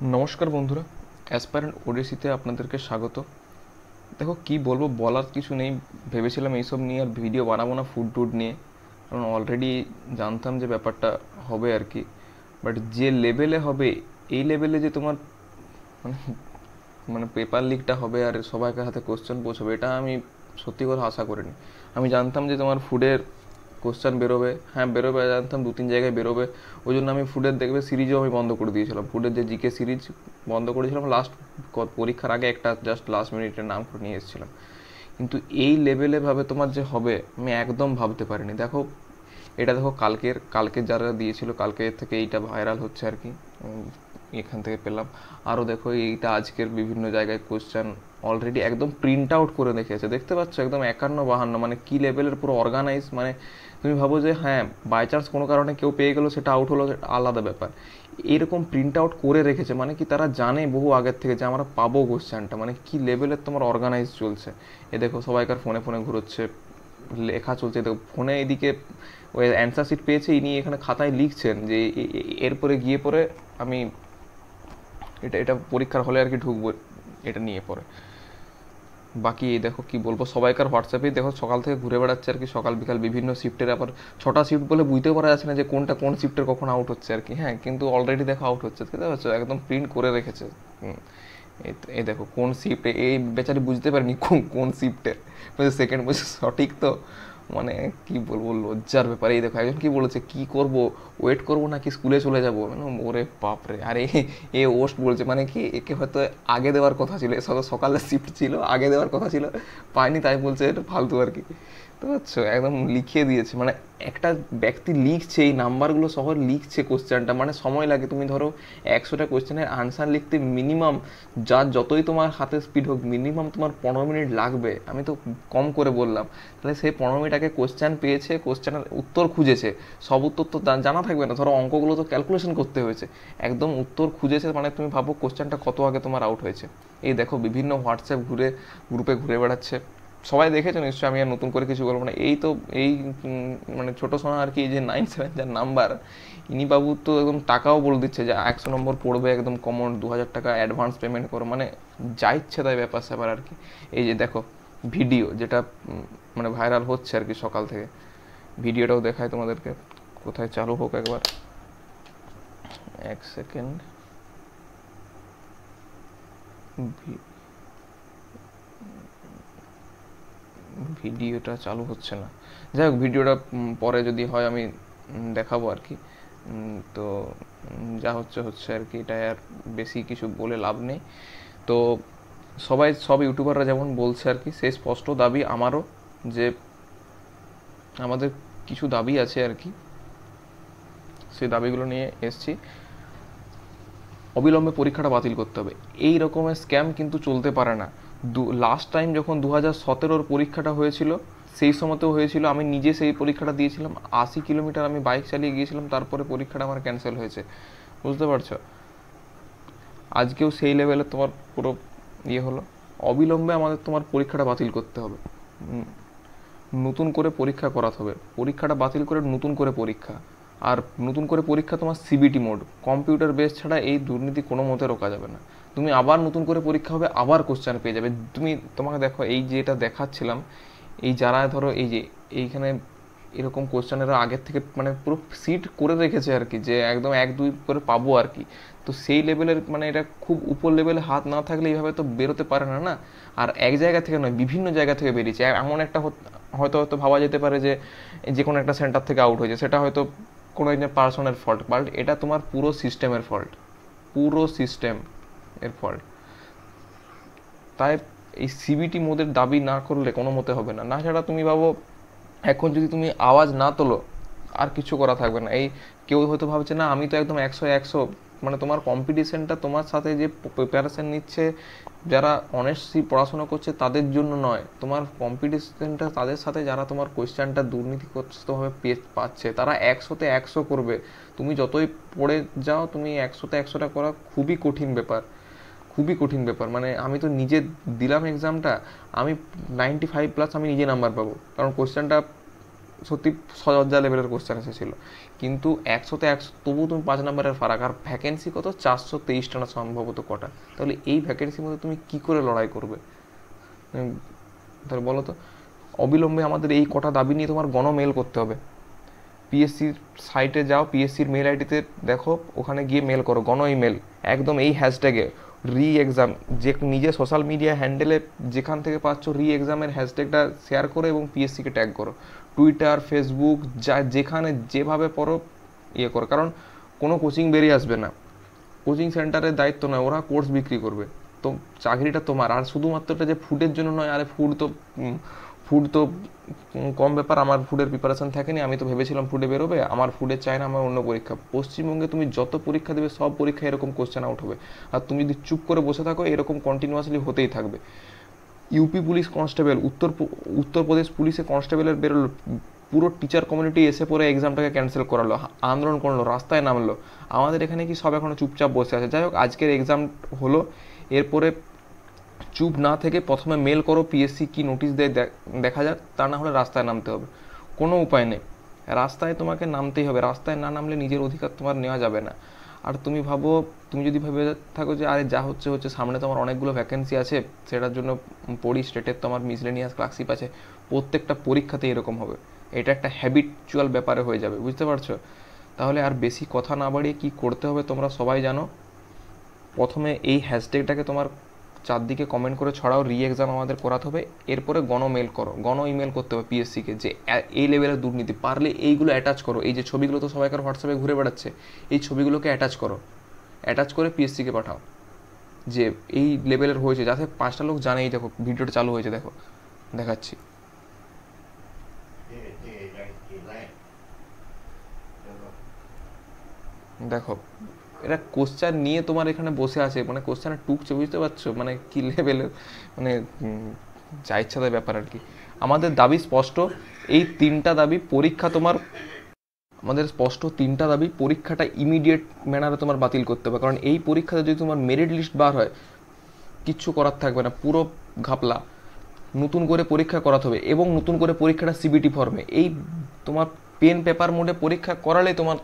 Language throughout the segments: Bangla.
নমস্কার বন্ধুরা, অ্যাসপারেন্ট ওডিসিতে আপনাদেরকে স্বাগত। দেখো কি বলবো, বলার কিছু নেই। ভেবেছিলাম এইসব নিয়ে আর ভিডিও বানাবো না, ফুড টুড নিয়ে, কারণ অলরেডি জানতাম যে ব্যাপারটা হবে আর কি। বাট যে লেভেলে হবে, এই লেভেলে যে তোমার মানে মানে পেপার লিকটা হবে আর সবাইকে হাতে কোশ্চেন পৌঁছবে, এটা আমি সত্যি করে আশা করিনি। আমি জানতাম যে তোমার ফুডের কোশ্চেন বেরোবে, হ্যাঁ বেরোবে, জানতাম 2-3 জায়গায় বেরোবে। ওই জন্য আমি ফুডের দেখবে সিরিজও আমি বন্ধ করে দিয়েছিলাম, ফুডের যে জিকে সিরিজ বন্ধ করেছিলাম লাস্ট পরীক্ষার আগে, একটা জাস্ট লাস্ট মিনিটের নাম করে নিয়ে এসেছিলাম। কিন্তু এই লেভেলে ভাবে তোমার যে হবে, আমি একদম ভাবতে পারিনি। দেখো এটা দেখো, কালকে যারা দিয়েছিল, কালকে থেকে এইটা ভাইরাল হচ্ছে আর কি। এখান থেকে পেলাম। আরও দেখো এইটা আজকের বিভিন্ন জায়গায় কোশ্চেন অলরেডি একদম প্রিন্ট আউট করে রেখেছে, দেখতে পাচ্ছ একদম 51-52, মানে কি লেভেলের পুরো অর্গানাইজ। মানে তুমি ভাবো যে হ্যাঁ বাই চান্স কোনো কারণে কেউ পেয়ে গেলো, সেটা আউট হলো, সেটা আলাদা ব্যাপার। এরকম প্রিন্ট আউট করে রেখেছে, মানে কি তারা জানে বহু আগের থেকে যে আমরা পাবো কোশ্চেনটা, মানে কি লেভেলের তোমার অর্গানাইজ চলছে। এ দেখো সবাইকার ফোনে ফোনে ঘুরোচ্ছে, লেখা চলছে। দেখো ফোনে এদিকে ওই অ্যান্সার শিট পেয়েছে, ইনি এখানে খাতায় লিখছেন যে এরপরে গিয়ে পরে আমি এটা এটা পরীক্ষার হলে আর কি ঢুকবো, এটা নিয়ে পরে। বাকি এই দেখো কি বলবো, সবাইকার হোয়াটসঅ্যাপেই দেখো সকাল থেকে ঘুরে বেড়াচ্ছে আর কি, সকাল বিকাল বিভিন্ন শিফটের। আবার 6টা শিফট বলে বুঝতেও পারা যাচ্ছে না যে কোনটা কোন শিফটের কখন আউট হচ্ছে আর কি। হ্যাঁ কিন্তু অলরেডি দেখো আউট হচ্ছে, বুঝতে পারছো, একদম প্রিন্ট করে রেখেছে। এই দেখো কোন শিফটে, এই বেচারি বুঝতে পারেনি কোন কোন শিফটের, সেকেন্ড বলছে সঠিক তো। মানে কি বলবো, লজ্জার ব্যাপার। এই দেখো একজন কি বলেছে, কি করব, ওয়েট করবো নাকি স্কুলে চলে যাবো। মানে ওরে বাপরে, আরে এ ওস্ট বলছে, মানে কি একে হয়তো আগে দেওয়ার কথা ছিল, সকালে শিফট ছিল, আগে দেওয়ার কথা ছিল, পাইনি, তাই বলছে এটা ফালতু আর কি। তো বুঝছো একদম লিখিয়ে দিয়েছে। মানে একটা ব্যক্তি লিখছে, এই নাম্বারগুলো সহ লিখছে কোশ্চেনটা, মানে সময় লাগে। তুমি ধরো 100টা কোশ্চেনের আনসার লিখতে মিনিমাম, যতই তোমার হাতে স্পিড হোক, মিনিমাম তোমার 15 মিনিট লাগবে। আমি তো কম করে বললাম। তাহলে সেই 15 মিনিট আগে কোশ্চেন পেয়েছে, কোশ্চেনের উত্তর খুঁজেছে। সব উত্তর তো জানা থাকবে না, ধরো অঙ্কগুলো তো ক্যালকুলেশন করতে হয়েছে, একদম উত্তর খুঁজেছে। মানে তুমি ভাবো কোশ্চেনটা কত আগে তোমার আউট হয়েছে। এই দেখো বিভিন্ন হোয়াটসঅ্যাপ গ্রুপে ঘুরে বেড়াচ্ছে, সবাই দেখেছো নিশ্চয়ই, আমি আর নতুন করে কিছু বলবো না। এই তো এই মানে ছোটো সোনা আর কি, এই যে 9-7 যার নাম্বার, ইনি বাবু তো একদম টাকাও বলে দিচ্ছে যে 100 নম্বর পড়বে একদম কমন, 2000 টাকা অ্যাডভান্স পেমেন্ট করো, মানে যা ইচ্ছে তাই ব্যাপার স্যাপার আর কি। এই যে দেখো ভিডিও যেটা মানে ভাইরাল হচ্ছে আর কি সকাল থেকে, ভিডিওটাও দেখায় তোমাদেরকে, কোথায় চালু হোক একবার, এক সেকেন্ড। ভিডিওটা চালু হচ্ছে না, যাই হোক ভিডিওটা পরে যদি হয় আমি দেখাবো আর কি। তো যা হচ্ছে হচ্ছে আর কি, এটা আর বেশি কিছু বলে লাভ নেই। তো সব ইউটিউবাররা যেমন বলছে আর কি, সেই স্পষ্ট দাবি আমারও, যে আমাদের কিছু দাবি আছে আর কি, সেই দাবিগুলো নিয়ে এসছি। অবিলম্বে পরীক্ষাটা বাতিল করতে হবে, এই রকমের স্ক্যাম কিন্তু চলতে পারে না। লাস্ট টাইম যখন 2017-র পরীক্ষাটা হয়েছিল, সেই সময়তেও হয়েছিল। আমি নিজে সেই পরীক্ষাটা দিয়েছিলাম, 80 কিলোমিটার আমি বাইক চালিয়ে গিয়েছিলাম, তারপরে পরীক্ষাটা আমার ক্যান্সেল হয়েছে, বুঝতে পারছো। আজকেও সেই লেভেলে তোমার পুরো ইয়ে হলো। অবিলম্বে আমাদের তোমার পরীক্ষাটা বাতিল করতে হবে, নতুন করে পরীক্ষা করাতে হবে, পরীক্ষাটা বাতিল করে নতুন করে পরীক্ষা। আর নতুন করে পরীক্ষা তোমার সিবিটি মোড, কম্পিউটার বেস ছাড়া এই দুর্নীতি কোনো মতে রোকা যাবে না। তুমি আবার নতুন করে পরীক্ষা হবে, আবার কোশ্চেন পেয়ে যাবে। তোমাকে দেখো এই যেটা দেখাচ্ছিলাম, এই যারা ধরো এই যে এইখানে এরকম কোশ্চেনেরা আগের থেকে মানে পুরো সিট করে রেখেছে আর কি, যে একদম 1-2 করে পাবো আর কি। তো সেই লেভেলের, মানে এটা খুব উপর লেভেলে হাত না থাকলে এইভাবে তো বেরোতে পারে না না। আর এক জায়গা থেকে নয়, বিভিন্ন জায়গা থেকে বেরিয়েছে। এমন একটা হয়তো হয়তো ভাবা যেতে পারে যে কোনো একটা সেন্টার থেকে আউট হয়েছে, সেটা হয়তো কোনো একজন পার্সনের ফল্ট, বাট এটা তোমার পুরো সিস্টেমের ফল্ট, পুরো সিস্টেম এর ফল্ট। তাই এই সিবিটি মোদের দাবি না করলে কোনো মতে হবে না। না ছাড়া তুমি ভাবো, এখন যদি তুমি আওয়াজ না তোলো, আর কিছু করা থাকবে না। এই কেউ হয়তো ভাবছে না আমি তো একদম 100-100, মানে তোমার কম্পিটিশনটা তোমার সাথে যে প্রিপারেশন নিচ্ছে, যারা অনেস্টলি পড়াশোনা করছে তাদের জন্য নয়, তোমার কম্পিটিশনটা তাদের সাথে যারা তোমার কোয়েশ্চেনটা দুর্নীতিগ্রস্তভাবে পাচ্ছে, তারা 100-তে 100 করবে। তুমি যতই পড়ে যাও, তুমি 100-তে 100টা করা খুবই কঠিন ব্যাপার, খুবই কঠিন ব্যাপার। মানে আমি তো নিজে দিলাম এক্সামটা, আমি 95+ আমি নিজে নাম্বার পাবো, কারণ কোশ্চেনটা সত্যি সজ্জা লেভেলের কোশ্চেন এসেছিলো, কিন্তু 100-তে 100 তবুও তুমি 5 নম্বরের ফারাক। আর ভ্যাকেন্সি কত? 423টা না সম্ভবত কটা। তাহলে এই ভ্যাকেন্সির মধ্যে তুমি কী করে লড়াই করবে? তাহলে বলো তো। অবিলম্বে আমাদের এই কটা দাবি নিয়ে তোমার গণমেল করতে হবে। পিএসসির সাইটে যাও, পিএসসির মেল আইডিতে দেখো, ওখানে গিয়ে মেল করো, গণ ইমেল, একদম এই হ্যাশট্যাগে রি এক্সাম, যে নিজে সোশ্যাল মিডিয়া হ্যান্ডেলে যেখান থেকে পাচ্ছ রি এক্সামের হ্যাশট্যাগটা শেয়ার করো এবং পিএসসিকে ট্যাগ করো। টুইটার, ফেসবুক, যা যেখানে যেভাবে পড়ো ইয়ে করো, কারণ কোনো কোচিং বেরিয়ে আসবে না, কোচিং সেন্টারের দায়িত্ব নয়, ওরা কোর্স বিক্রি করবে। তো চাকরিটা তোমার। আর শুধুমাত্র এটা যে ফুডের জন্য নয়, আরে ফুড তো কম ব্যাপার, আমার ফুডের প্রিপারেশান থাকেনি, আমি তো ভেবেছিলাম ফুডে বেরোবে, আমার ফুডের চাই না, আমার অন্য পরীক্ষা। পশ্চিমবঙ্গে তুমি যত পরীক্ষা দেবে সব পরীক্ষায় এরকম কোশ্চেন আউট হবে, আর তুমি যদি চুপ করে বসে থাকো এরকম কন্টিনিউয়াসলি হতেই থাকবে। ইউপি পুলিশ কনস্টেবল, উত্তরপ্রদেশ পুলিশে কনস্টেবলের বেরোলো, পুরো টিচার কমিউনিটি এসে পরে এক্সামটাকে ক্যান্সেল করালো, আন্দোলন করলো, রাস্তায় নামলো। আমাদের এখানে কি সব এখনো চুপচাপ বসে আছে? যাই হোক, আজকের এক্সাম হলো, এরপরে চুপ না থেকে প্রথমে মেল করো, পিএসসি কি নোটিশ দেয় দেখা যাক, তা না হলে রাস্তায় নামতে হবে, কোনো উপায় নেই, রাস্তায় তোমাকে নামতেই হবে। রাস্তায় না নামলে নিজের অধিকার তোমার নেওয়া যাবে না। আর তুমি যদি ভেবে থাকো যে আরে যা হচ্ছে হচ্ছে, সামনে তোমার অনেকগুলো ভ্যাকেন্সি আছে, সেটার জন্য পড়ি, স্টেটের তোমার মিসলেনিয়াস ক্লাসিপ আছে, প্রত্যেকটা পরীক্ষাতে এরকম হবে, এটা একটা হ্যাবিচুয়াল ব্যাপারে হয়ে যাবে, বুঝতে পারছো? তাহলে আর বেশি কথা না বাড়িয়ে কী করতে হবে তোমরা সবাই জানো। প্রথমে এই হ্যাশট্যাগটাকে তোমার চারদিকে কমেন্ট করে ছড়াও, রি এক্সাম আমাদের করাতে হবে। এরপরে গণমেল করো, গণ ইমেল করতে হবে পিএসসিকে যে এই লেভেলের দুর্নীতি, পারলে এইগুলো অ্যাটাচ করো, এই যে ছবিগুলো তো সবাইকার হোয়াটসঅ্যাপে ঘুরে বেড়াচ্ছে, এই ছবিগুলোকে অ্যাটাচ করো, অ্যাটাচ করে পিএসসিকে পাঠাও যে এই লেভেলের হয়েছে, যাতে 5টা লোক জানে। এই দেখো ভিডিওটা চালু হয়েছে, দেখো দেখাচ্ছি, দেখো এরা কোশ্চেন নিয়ে তোমার এখানে বসে আছে, মানে কোশ্চেনে টুকছে, বুঝতে পারছো মানে কি লেভেলের, মানে যা ইচ্ছা তাই ব্যাপার আর কি। আমাদের দাবি স্পষ্ট, এই 3টা দাবি, পরীক্ষা তোমার, আমাদের স্পষ্ট 3টা দাবি, পরীক্ষাটা ইমিডিয়েট ম্যানারে তোমার বাতিল করতে হবে, কারণ এই পরীক্ষাতে যদি তোমার মেরিট লিস্ট বার হয় কিচ্ছু করার থাকবে না, পুরো ঘাপলা, নতুন করে পরীক্ষা করাতে হবে, এবং নতুন করে পরীক্ষাটা সিবিটি ফর্মে, এই তোমার পেন পেপার মোডে পরীক্ষা করালে তোমার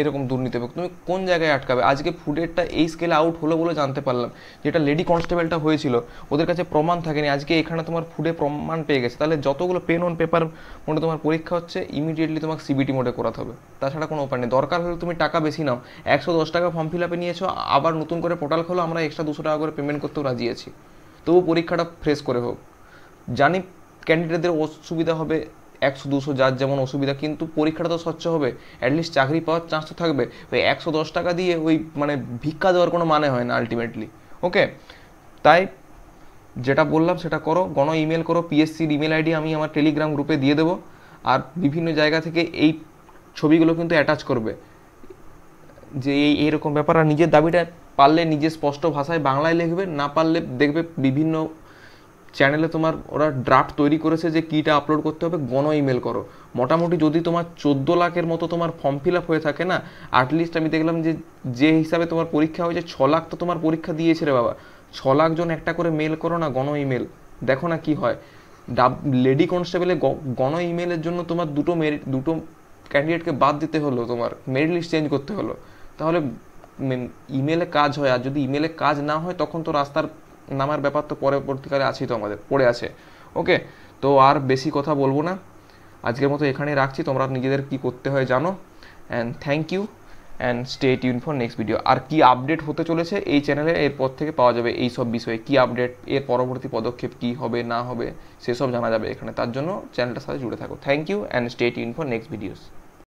এরকম দুর্নীতি হবে। তুমি কোন জায়গায় আটকাবে? আজকে ফুডেরটা এই স্কেলে আউট হলো বলে জানতে পারলাম, যেটা লেডি কনস্টেবলটা হয়েছিল ওদের কাছে প্রমাণ থাকেনি, আজকে এখানে তোমার ফুডে প্রমাণ পেয়ে গেছে। তাহলে যতগুলো পেন অন পেপার মোডে তোমার পরীক্ষা হচ্ছে, ইমিডিয়েটলি তোমাকে সিবিটি মোডে করাতে হবে, তাছাড়া কোনো উপায় নেই। দরকার হলে তুমি টাকা বেশি নাও, 110 টাকা ফর্ম ফিল আপে নিয়েছো, আবার নতুন করে পোর্টাল খোলো, আমরা এক্সট্রা 200 টাকা করে পেমেন্ট করতেও রাজি আছি, তবু পরীক্ষাটা ফ্রেশ করে হোক। জানি ক্যান্ডিডেটদের অসুবিধা হবে, 100-200 যার যেমন অসুবিধা, কিন্তু পরীক্ষাটা তো স্বচ্ছ হবে, অ্যাটলিস্ট চাকরি পাওয়ার চান্স তো থাকবে। ওই 110 টাকা দিয়ে ওই মানে ভিক্ষা দেওয়ার কোনো মানে হয় না আলটিমেটলি। ওকে, তাই যেটা বললাম সেটা করো, গণ ইমেল করো, পিএসসির ইমেল আইডি আমি আমার টেলিগ্রাম গ্রুপে দিয়ে দেবো, আর বিভিন্ন জায়গা থেকে এই ছবিগুলো কিন্তু অ্যাটাচ করবে যে এইরকম ব্যাপার। আর নিজের দাবিটা পারলে নিজের স্পষ্ট ভাষায় বাংলায় লিখবে, না পারলে দেখবে বিভিন্ন চ্যানেলে তোমার ওরা ড্রাফট তৈরি করেছে যে কীটা আপলোড করতে হবে, গণ ইমেল করো। মোটামুটি যদি তোমার 14 লাখের মতো তোমার ফর্ম ফিল আপ হয়ে থাকে না, আটলিস্ট আমি দেখলাম যে হিসাবে তোমার পরীক্ষা হয়েছে, 6 লাখ তো তোমার পরীক্ষা দিয়েছে রে বাবা, 6 লাখ জন একটা করে মেল করো না, গণ ইমেল, দেখো না কি হয়। লেডি কনস্টেবলে গণ ইমেলের জন্য তোমার দুটো ক্যান্ডিডেটকে বাদ দিতে হলো, তোমার মেরিট লিস্ট চেঞ্জ করতে হলো। তাহলে ইমেলে কাজ হয়, আর যদি ইমেলে কাজ না হয় তখন তো রাস্তার নামার ব্যাপার তো পরবর্তীকালে আছেই, তো আমাদের পড়ে আছে। ওকে, তো আর বেশি কথা বলবো না, আজকের মতো এখানেই রাখছি, তোমরা নিজেদের কি করতে হয় জানো। And thank you, and stay tune for next video. আর কি আপডেট হতে চলেছে এই চ্যানেলে এরপর থেকে পাওয়া যাবে, এই সব বিষয়ে কি আপডেট, এর পরবর্তী পদক্ষেপ কি হবে না হবে সেসব জানা যাবে এখানে, তার জন্য চ্যানেলটার সাথে জুড়ে থাকো। Thank you, and stay tune for next videos.